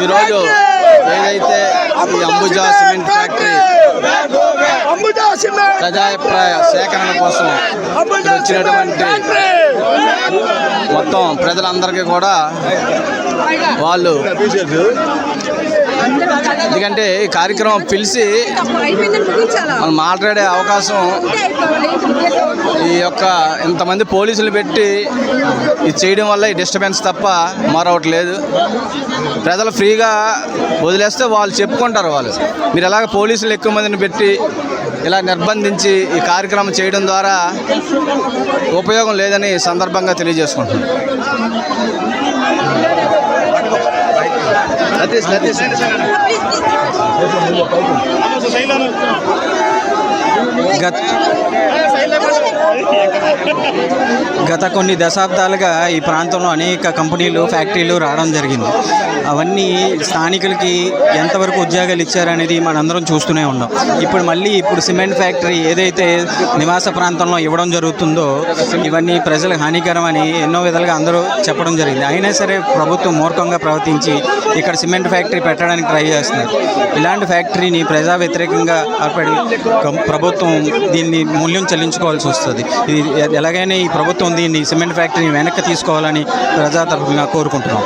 ఈరోజు ఏదైతే ఈ అంబుజా సిమెంట్ ఫ్యాక్టరీ ప్రజాభిప్రాయ సేకరణ కోసం వచ్చినటువంటి మొత్తం ప్రజలందరికీ కూడా వాళ్ళు, ఎందుకంటే ఈ కార్యక్రమం పిలిచి మనం మాట్లాడే అవకాశం ఈ యొక్క ఇంతమంది పోలీసులు పెట్టి ఇది చేయడం వల్ల ఈ డిస్టర్బెన్స్ తప్ప మరొకటి లేదు. ప్రజలు ఫ్రీగా వదిలేస్తే వాళ్ళు చెప్పుకుంటారు. వాళ్ళు మీరు ఎలాగ పోలీసులు ఎక్కువ మందిని పెట్టి ఇలా నిర్బంధించి ఈ కార్యక్రమం చేయడం ద్వారా ఉపయోగం లేదని సందర్భంగా తెలియజేసుకుంటున్నాను. గత కొన్ని దశాబ్దాలుగా ఈ ప్రాంతంలో అనేక కంపెనీలు, ఫ్యాక్టరీలు రావడం జరిగింది. అవన్నీ స్థానికులకి ఎంతవరకు ఉద్యోగాలు ఇచ్చారనేది మనందరం చూస్తూనే ఉన్నాం. ఇప్పుడు సిమెంట్ ఫ్యాక్టరీ ఏదైతే నివాస ప్రాంతంలో ఇవ్వడం జరుగుతుందో ఇవన్నీ ప్రజలకు హానికరమని ఎన్నో విధాలుగా అందరూ చెప్పడం జరిగింది. అయినా సరే ప్రభుత్వం మూర్ఖంగా ప్రవర్తించి ఇక్కడ సిమెంట్ ఫ్యాక్టరీ పెట్టడానికి ట్రై చేస్తున్నారు. ఇలాంటి ఫ్యాక్టరీని ప్రజా వ్యతిరేకంగా ప్రభుత్వం దీన్ని మూల్యం చెల్లించుకోవాల్సి వస్తుంది. ఇది ఎలాగైనా ఈ ప్రభుత్వం దీన్ని సిమెంట్ ఫ్యాక్టరీని వెనక్కి తీసుకోవాలని ప్రజా తరఫున కోరుకుంటున్నాం.